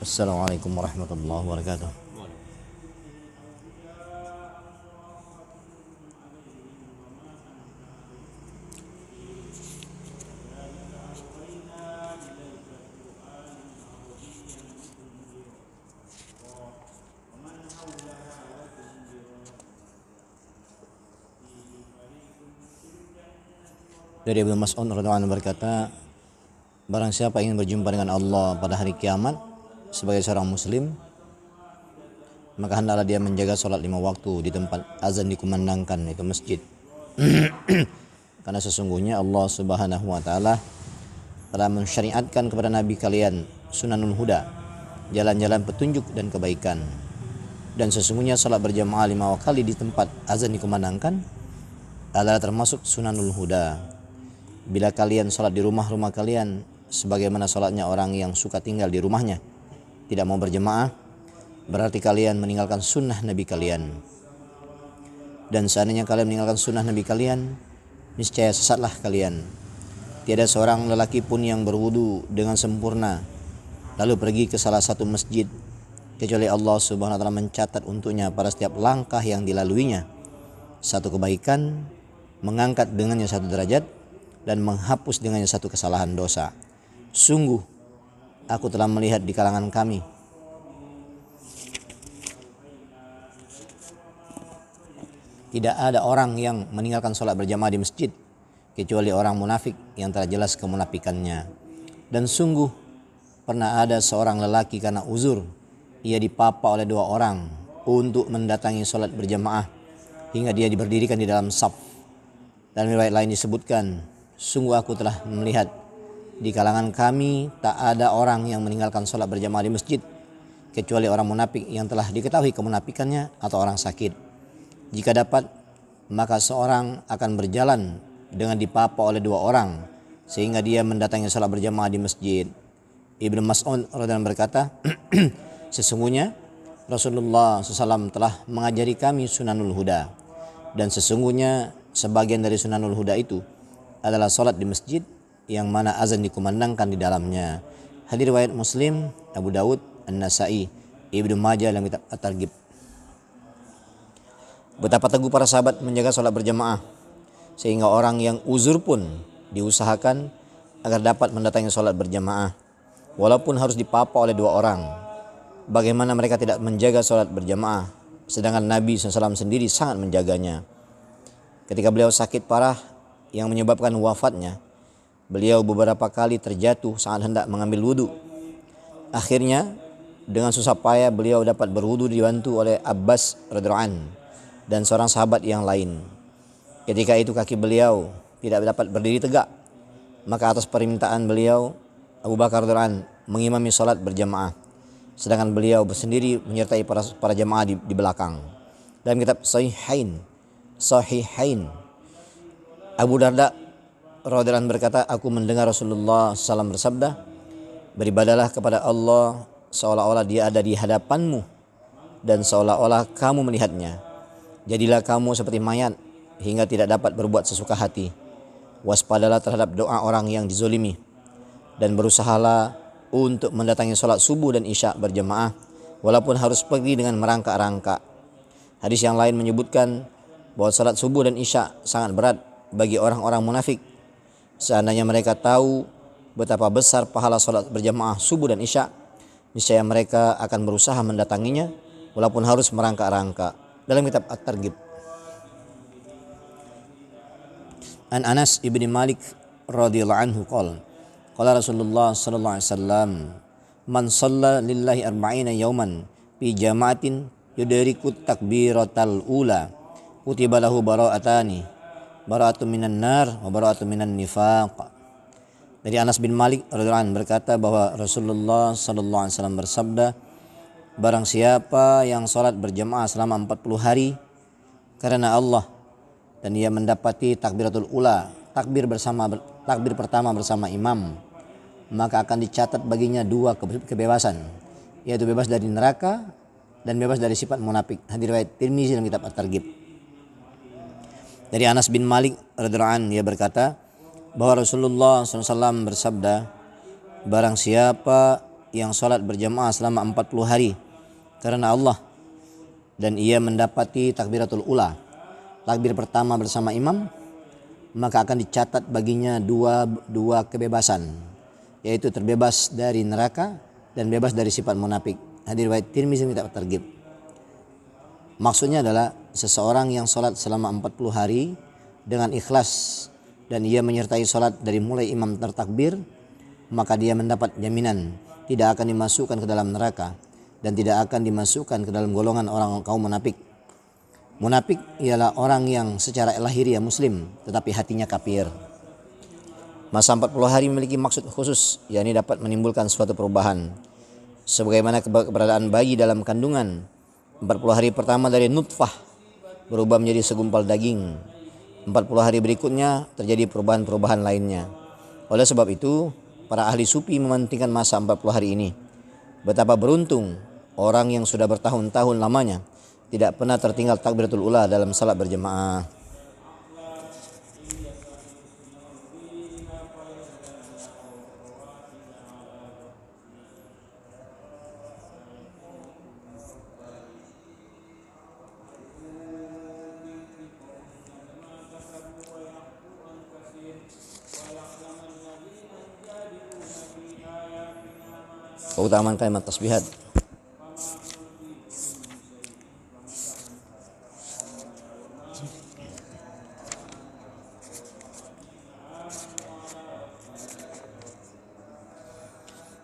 Assalamualaikum warahmatullahi wabarakatuh. Dari Ibnu Mas'ud radhiyallahu anhu berkata, barang siapa ingin berjumpa dengan Allah pada hari kiamat sebagai seorang muslim, maka hendaklah dia menjaga sholat 5 waktu di tempat azan dikumandangkan, yaitu masjid. Karena sesungguhnya Allah Subhanahu wa taala telah mensyariatkan kepada nabi kalian sunanul huda, jalan-jalan petunjuk dan kebaikan. Dan sesungguhnya sholat berjamaah 5 kali di tempat azan dikumandangkan adalah termasuk sunanul huda. Bila kalian sholat di rumah-rumah kalian sebagaimana sholatnya orang yang suka tinggal di rumahnya, tidak mau berjemaah, berarti kalian meninggalkan sunnah Nabi kalian. Dan seandainya kalian meninggalkan sunnah Nabi kalian, niscaya sesatlah kalian. Tiada seorang lelaki pun yang berwudu dengan sempurna lalu pergi ke salah satu masjid, kecuali Allah Subhanahu wa taala mencatat untuknya pada setiap langkah yang dilaluinya satu kebaikan, mengangkat dengannya satu derajat, dan menghapus dengannya satu kesalahan dosa. Sungguh aku telah melihat di kalangan kami tidak ada orang yang meninggalkan sholat berjamaah di masjid kecuali orang munafik yang telah jelas kemunafikannya. Dan sungguh pernah ada seorang lelaki karena uzur ia dipapa oleh 2 orang untuk mendatangi sholat berjamaah hingga dia diberdirikan di dalam saf. Dan riwayat lain disebutkan, sungguh aku telah melihat di kalangan kami tak ada orang yang meninggalkan sholat berjamaah di masjid kecuali orang munafik yang telah diketahui kemunafikannya atau orang sakit. Jika dapat, maka seorang akan berjalan dengan dipapa oleh 2 orang sehingga dia mendatangi sholat berjamaah di masjid. Ibnu Mas'ud radhiyallahu anhu berkata, sesungguhnya Rasulullah SAW telah mengajari kami sunanul huda, dan sesungguhnya sebagian dari sunanul huda itu adalah sholat di masjid yang mana azan dikumandangkan di dalamnya. Hadis riwayat Muslim, Abu Dawud, An-Nasa'i, Ibnu Majah dalam kitab At-Targhib. Betapa teguh para sahabat menjaga sholat berjamaah sehingga orang yang uzur pun diusahakan agar dapat mendatangi sholat berjamaah walaupun harus dipapa oleh 2 orang. Bagaimana mereka tidak menjaga sholat berjamaah sedangkan Nabi SAW sendiri sangat menjaganya. Ketika beliau sakit parah yang menyebabkan wafatnya, beliau beberapa kali terjatuh saat hendak mengambil wudu. Akhirnya dengan susah payah beliau dapat berwudu dibantu oleh Abbas radhiyallahu anhu dan seorang sahabat yang lain. Ketika itu kaki beliau tidak dapat berdiri tegak, maka atas permintaan beliau Abu Bakar radhiyallahu anhu mengimami sholat berjamaah, sedangkan beliau bersendiri menyertai para jamaah di belakang. Dalam kitab Sahihain Abu Darda radhiyallahu anhu berkata, aku mendengar Rasulullah SAW bersabda, beribadalah kepada Allah seolah-olah dia ada di hadapanmu dan seolah-olah kamu melihatnya. Jadilah kamu seperti mayat hingga tidak dapat berbuat sesuka hati. Waspadalah terhadap doa orang yang dizolimi, dan berusahalah untuk mendatangi sholat subuh dan isya berjamaah walaupun harus pergi dengan merangkak-rangkak. Hadis yang lain menyebutkan bahwa sholat subuh dan isya sangat berat bagi orang-orang munafik. Seandainya mereka tahu betapa besar pahala sholat berjamaah subuh dan isya, niscaya mereka akan berusaha mendatanginya walaupun harus merangkak-rangkak. Dalam kitab At-Targhib. An Anas ibni Malik radhiyallahu anhu qala Rasulullah sallallahu alaihi wasallam, man shalla lillahi arba'ina yawman fi jama'atin yudriku takbiratal ula kutiba lahu bara'atani, bara'atun minan nar wa bara'atun minan nifaq. Dari Anas bin Malik radhiyallahu anhu berkata bahwa Rasulullah sallallahu alaihi wasallam bersabda, barang siapa yang salat berjamaah selama 40 hari karena Allah dan ia mendapati takbiratul ula, takbir pertama bersama imam, maka akan dicatat baginya 2 kebebasan, yaitu bebas dari neraka dan bebas dari sifat munafik. Hadis riwayat Tirmizi dalam kitab At-Targhib. Dari Anas bin Malik radhiyallahu anhu ia berkata bahwa Rasulullah SAW bersabda, barang siapa yang sholat berjamaah selama 40 hari karena Allah dan ia mendapati takbiratul ula, takbir pertama bersama imam, maka akan dicatat baginya dua kebebasan, yaitu terbebas dari neraka dan bebas dari sifat munafik. Hadis riwayat Tirmizi tidak tergib. Maksudnya adalah seseorang yang sholat selama 40 hari dengan ikhlas dan ia menyertai sholat dari mulai imam tertakbir, maka dia mendapat jaminan tidak akan dimasukkan ke dalam neraka dan tidak akan dimasukkan ke dalam golongan orang kaum munafik. Munafik ialah orang yang secara lahiriah muslim tetapi hatinya kafir. Masa 40 hari memiliki maksud khusus, yakni dapat menimbulkan suatu perubahan. Sebagaimana keberadaan bayi dalam kandungan, 40 hari pertama dari nutfah berubah menjadi segumpal daging. 40 hari berikutnya terjadi perubahan-perubahan lainnya. Oleh sebab itu, para ahli sufi mementingkan masa 40 hari ini. Betapa beruntung orang yang sudah bertahun-tahun lamanya tidak pernah tertinggal takbiratul ula dalam salat berjamaah. Keutamaan kalimat tasbihat.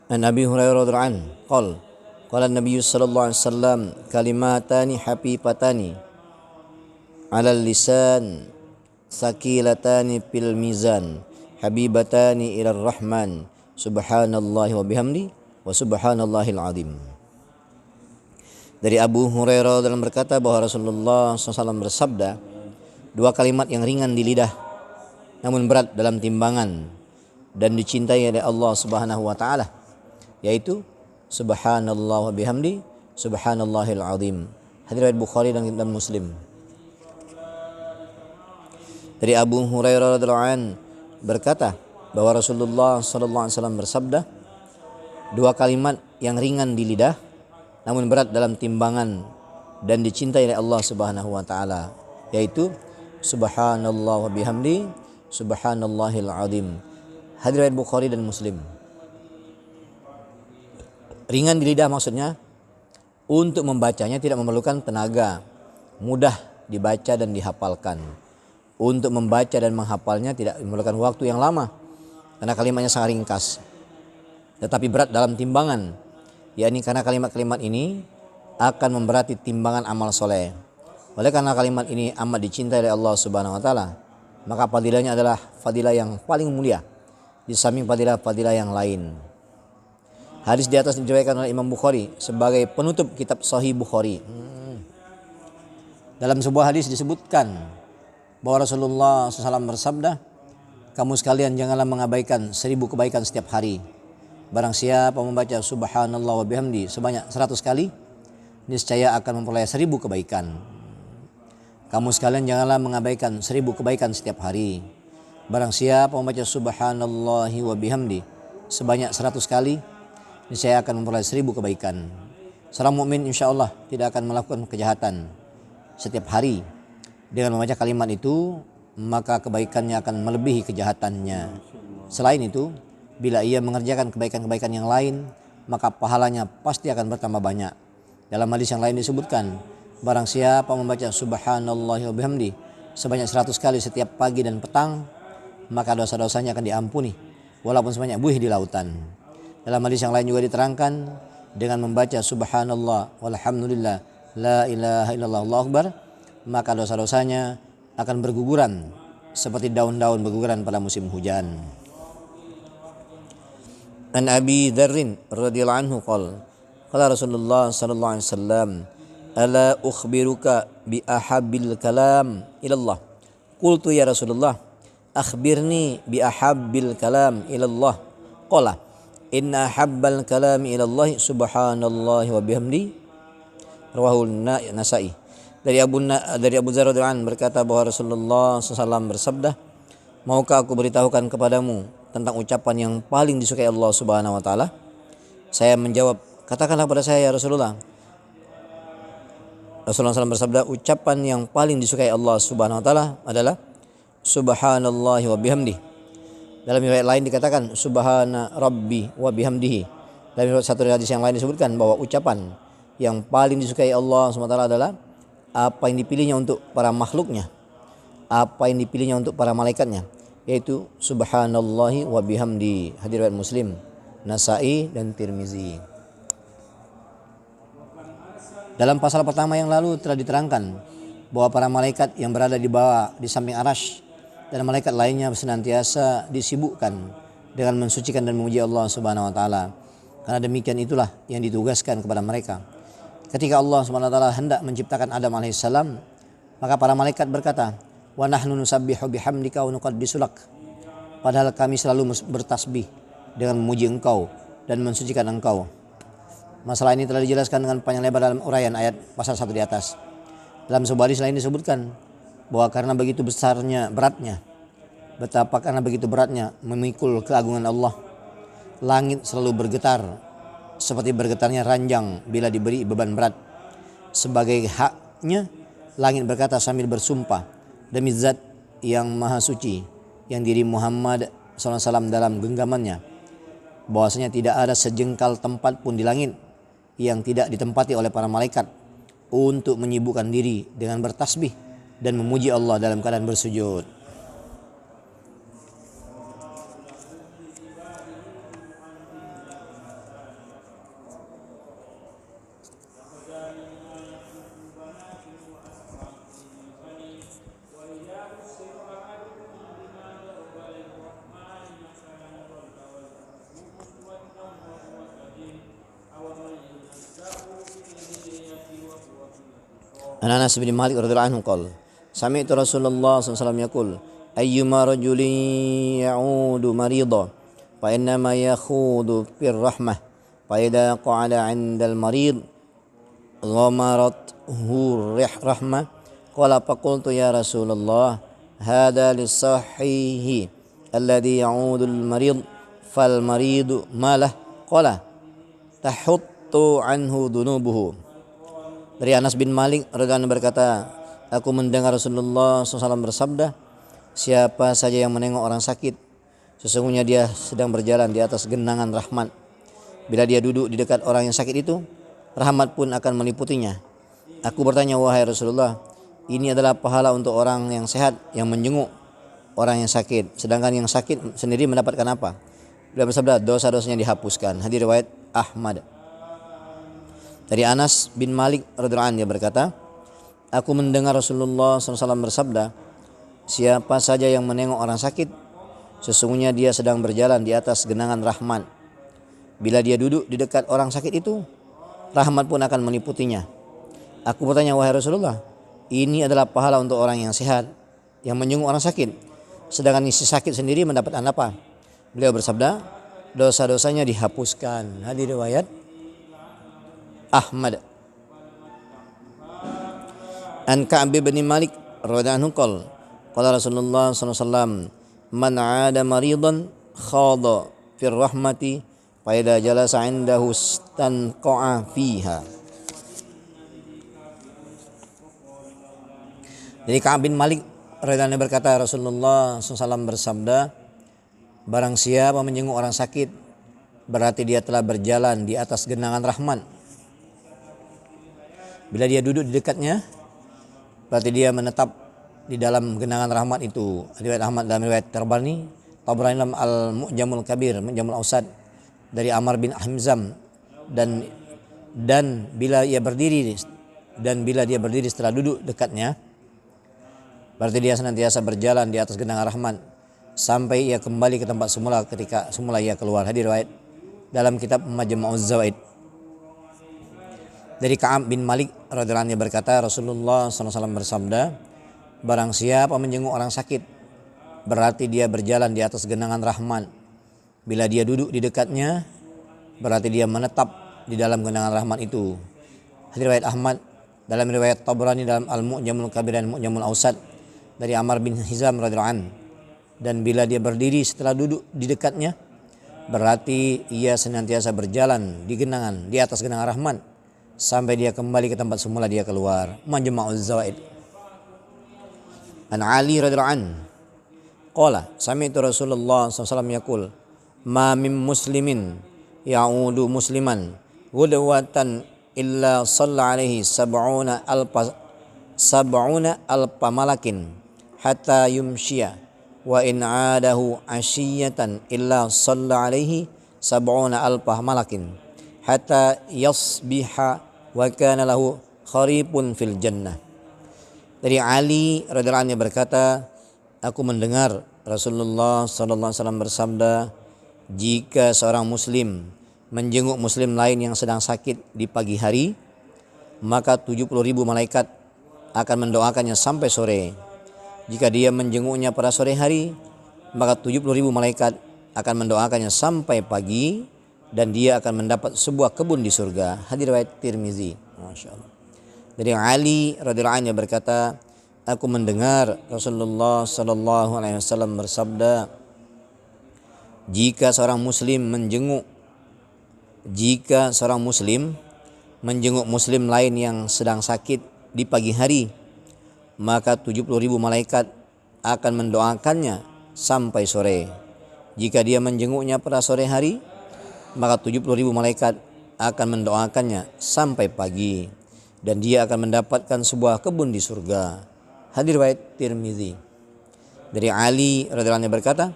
An Abi Hurairah radhiyallahu anhu qala an-nabiy sallallahu alaihi wasallam kalimatani habibatani 'alal lisan sakilatani fil mizan habibatani ilar rahman subhanallahi wa bihamdi wa subhanallahil azim. Dari Abu Hurairah dalam berkata bahwa Rasulullah SAW bersabda, dua kalimat yang ringan di lidah namun berat dalam timbangan dan dicintai oleh Allah Subhanahu wa taala, yaitu subhanallah wa bihamdi subhanallahil azim. Hadis riwayat Bukhari dan Muslim. Dari Abu Hurairah radhiyallahu anhu berkata bahwa Rasulullah sallallahu alaihi wasallam bersabda, dua kalimat yang ringan di lidah namun berat dalam timbangan dan dicintai oleh Allah Subhanahu wa taala, yaitu subhanallah wa bihamdi subhanallahil azim. Hadis riwayat Bukhari dan Muslim. Ringan di lidah maksudnya untuk membacanya tidak memerlukan tenaga, mudah dibaca dan dihafalkan. Untuk membaca dan menghafalnya tidak memerlukan waktu yang lama karena kalimatnya sangat ringkas. Tetapi berat dalam timbangan, yakni karena kalimat-kalimat ini akan memberati timbangan amal soleh. Oleh karena kalimat ini amat dicintai oleh Allah Subhanahu wa taala, maka fadilahnya adalah fadilah yang paling mulia di samping fadilah-fadilah yang lain. Hadis di atas diriwayatkan oleh Imam Bukhari sebagai penutup kitab Sahih Bukhari. Dalam sebuah hadis disebutkan bahwa Rasulullah SAW bersabda, kamu sekalian janganlah mengabaikan 1000 kebaikan setiap hari. Barang siapa membaca subhanallah wa bihamdi sebanyak 100 kali, niscaya akan memperoleh 1000 kebaikan. Kamu sekalian janganlah mengabaikan 1000 kebaikan setiap hari. Barang siapa membaca subhanallah wa bihamdi sebanyak 100 kali, niscaya akan memperoleh 1000 kebaikan. Seorang mukmin insyaallah tidak akan melakukan kejahatan setiap hari. Dengan membaca kalimat itu, maka kebaikannya akan melebihi kejahatannya. Selain itu, bila ia mengerjakan kebaikan-kebaikan yang lain, maka pahalanya pasti akan bertambah banyak. Dalam hadis yang lain disebutkan, barang siapa membaca subhanallah wa bihamdi sebanyak 100 kali setiap pagi dan petang, maka dosa-dosanya akan diampuni walaupun sebanyak buih di lautan. Dalam hadis yang lain juga diterangkan, dengan membaca subhanallah walhamdulillah la ilaha illallah Allahu akbar, maka dosa-dosanya akan berguguran seperti daun-daun berguguran pada musim hujan. An Abi Dzarrin radhiyallahu anhu qala Rasulullah sallallahu alaihi wasallam, ala ukhbiruka bi ahabbil kalam ilallah. Qultu ya Rasulullah, akhbirni bi ahabbil kalam ilallah. Qala inna habbal kalami ilallahi subhanallahi wa bihamdi. Rawahu Nasa'i. Dari Abu Dzar radhiyallahu anhu berkata bahwa Rasulullah SAW bersabda, maukah aku beritahukan kepadamu tentang ucapan yang paling disukai Allah Subhanahu wa taala? Saya menjawab, katakanlah pada saya ya Rasulullah. Rasulullah SAW bersabda, ucapan yang paling disukai Allah Subhanahu wa taala adalah subhanallahi wa bihamdihi. Dalam riwayat lain dikatakan subhana rabbi wa bihamdihi. Dalam satu hadis yang lain disebutkan bahwa ucapan yang paling disukai Allah Subhanahu wa taala adalah apa yang dipilihnya untuk para makhluknya, apa yang dipilihnya untuk para malaikatnya, yaitu subhanallahi wa bihamdi. Hadis riwayat Muslim, Nasa'i dan Tirmizi. Dalam pasal pertama yang lalu telah diterangkan bahwa para malaikat yang berada di bawah di samping arasy dan malaikat lainnya senantiasa disibukkan dengan mensucikan dan memuji Allah Subhanahu wa taala. Karena demikian itulah yang ditugaskan kepada mereka. Ketika Allah Subhanahu wa taala hendak menciptakan Adam alaihissalam, maka para malaikat berkata, "Wa nahnu nusabbihu bihamdika wa nuqaddisu lak." Padahal kami selalu bertasbih dengan memuji Engkau dan mensucikan Engkau. Masalah ini telah dijelaskan dengan panjang lebar dalam uraian ayat pasal 1 di atas. Dalam sebuah hadis lain disebutkan bahwa karena begitu beratnya memikul keagungan Allah, langit selalu bergetar seperti bergetarnya ranjang bila diberi beban berat. Sebagai haknya, langit berkata sambil bersumpah, demi zat yang maha suci yang diri Muhammad SAW dalam genggamannya, bahwasanya tidak ada sejengkal tempat pun di langit yang tidak ditempati oleh para malaikat untuk menyibukkan diri dengan bertasbih dan memuji Allah dalam keadaan bersujud. Anas bin Malik radhiyallahu anhu qala sami'tu Rasulullah sallallahu alaihi wasallam yaqul ayyuma rajulin ya'udu marida fa innama yakhudu fir rahmah fa idza qa'ada 'indal marid ghamarathu rahmah qala faqultu ya Rasulullah hadha lis-sahihi alladhi ya'udu al-marid fal maridu malah qala tahuttu anhu dunubuhu. Dari Anas bin Malik radhiyallahu anhu berkata, aku mendengar Rasulullah SAW bersabda, siapa saja yang menengok orang sakit, sesungguhnya dia sedang berjalan di atas genangan rahmat. Bila dia duduk di dekat orang yang sakit itu, rahmat pun akan meliputinya. Aku bertanya, wahai Rasulullah, ini adalah pahala untuk orang yang sehat yang menjenguk orang yang sakit, sedangkan yang sakit sendiri mendapatkan apa? Beliau bersabda, dosa-dosanya dihapuskan. Hadis riwayat Ahmad. Dari Anas bin Malik radhiyallahu anhu dia berkata, aku mendengar Rasulullah SAW bersabda, siapa saja yang menengok orang sakit, sesungguhnya dia sedang berjalan di atas genangan rahmat. Bila dia duduk di dekat orang sakit itu, rahmat pun akan meliputinya. Aku bertanya, wahai Rasulullah, ini adalah pahala untuk orang yang sehat yang menjenguk orang sakit, sedangkan si sakit sendiri mendapatkan apa? Beliau bersabda, dosa-dosanya dihapuskan. Hadis riwayat Ahmad. An Ka'b bin Malik radhiyallahu anhu qala Rasulullah sallallahu alaihi wasallam man 'ada maridan khada fir rahmati fa idza jalasa 'indahu stanqa'a fiha. Jadi Ka'b bin Malik radhiyallahu anhu berkata, Rasulullah sallallahu alaihi wasallam bersabda, barang siapa menjenguk orang sakit, berarti dia telah berjalan di atas genangan rahmat. Bila dia duduk di dekatnya, berarti dia menetap di dalam genangan rahmat itu. Riwayat Ahmad dalam riwayat Tabrani dalam Al-Mu'jamul Kabir, Mu'jamul Awsat dari Amr bin Hamzam dan bila dia berdiri setelah duduk dekatnya, berarti dia senantiasa berjalan di atas genangan rahmat sampai ia kembali ke tempat semula ketika semula ia keluar. Hadis riwayat dalam kitab Majma'uz Zawaid. Dari Ka'ab bin Malik radhiyallahu anhu berkata, Rasulullah SAW bersabda, barang siapa menjenguk orang sakit, berarti dia berjalan di atas genangan rahmat. Bila dia duduk di dekatnya, berarti dia menetap di dalam genangan rahmat itu. Hadis riwayat Ahmad dalam riwayat Tabrani dalam Al-Mu'jamul Kabir dan Mu'jamul Awsat dari Amr bin Hizam radhiyallahu anhu. Dan bila dia berdiri setelah duduk di dekatnya, berarti ia senantiasa berjalan di genangan, di atas genangan rahmat sampai dia kembali ke tempat semula dia keluar. Majma'uz Zawaid. An Ali radhiyallahu an qala sami'tu Rasulullah SAW yaqul ma min muslimin ya'udu musliman ghudwatan illa shalla alaihi sab'una alpa malakin hatta yumshiya wa in adahu ashiyatan illa shalla alaihi sab'una alpa malakin hatta yasbiha wa kana lahu kharipun fil jannah. Dari Ali radhiyallahu anhu berkata, aku mendengar Rasulullah sallallahu alaihi wasallam bersabda, jika seorang muslim menjenguk muslim lain yang sedang sakit di pagi hari, maka 70.000 malaikat akan mendoakannya sampai sore. Jika dia menjenguknya pada sore hari, maka 70.000 malaikat akan mendoakannya sampai pagi dan dia akan mendapat sebuah kebun di surga. Hadis riwayat Tirmizi. Masyaallah. Dari Ali radhiyallahu anhu berkata, aku mendengar Rasulullah sallallahu alaihi wasallam bersabda, jika seorang muslim menjenguk muslim lain yang sedang sakit di pagi hari, maka 70.000 malaikat akan mendoakannya sampai sore. Jika dia menjenguknya pada sore hari, maka 70.000 malaikat akan mendoakannya sampai pagi dan dia akan mendapatkan sebuah kebun di surga. Hadis riwayat Tirmizi. Dari Ali radhiyallahu anhu berkata,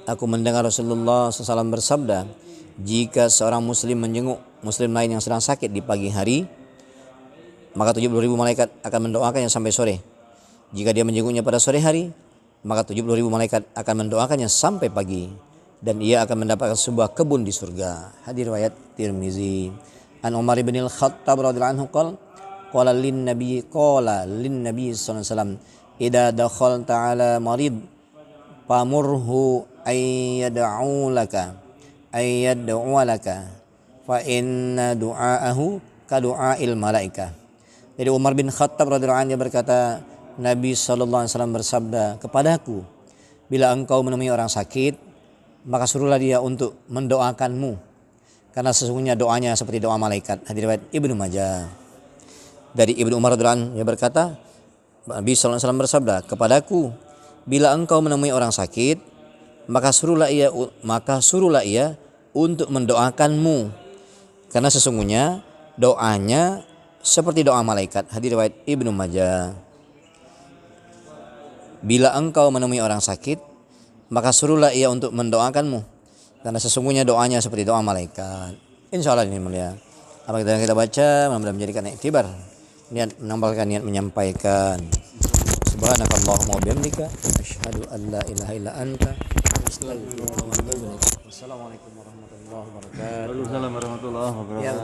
aku mendengar Rasulullah SAW bersabda, jika seorang muslim menjenguk muslim lain yang sedang sakit di pagi hari, maka 70.000 malaikat akan mendoakannya sampai sore. Jika dia menjenguknya pada sore hari, maka 70.000 malaikat akan mendoakannya sampai pagi dan ia akan mendapatkan sebuah kebun di surga. Hadis riwayat Tirmizi. An Umar bin Al-Khattab radhiyallahu anhu qala lin nabi sallallahu alaihi wasallam idza dakhalta ala marid famurhu ayyad'u laka fa inna du'aahu ka du'ail malaikah. Jadi Umar bin Khattab radhiyallahu anhu berkata, Nabi sallallahu alaihi wasallam bersabda kepadaku, bila engkau menemui orang sakit, maka suruhlah dia untuk mendoakanmu, karena sesungguhnya doanya seperti doa malaikat. Hadis riwayat Ibnu Majah. Dari Ibnu Umar radhiyallahu anhu berkata, Nabi sallallahu alaihi wasallam bersabda kepadaku, bila engkau menemui orang sakit, maka suruhlah ia untuk mendoakanmu, karena sesungguhnya doanya seperti doa malaikat. Hadis riwayat Ibnu Majah. Bila engkau menemui orang sakit, maka suruhlah ia untuk mendoakanmu, karena sesungguhnya doanya seperti doa malaikat. Insyaallah ini mulia. Apa yang kita baca mudah-mudahan menjadikan iktibar, niat menambahkan niat menyampaikan. Subhanakallahumma wa bihamdika asyhadu an la ilaha illa anta astaghfiruka wa atubu ilaik. Wassalamualaikum warahmatullahi wabarakatuh. Waalaikumsalam warahmatullahi wabarakatuh. Ya,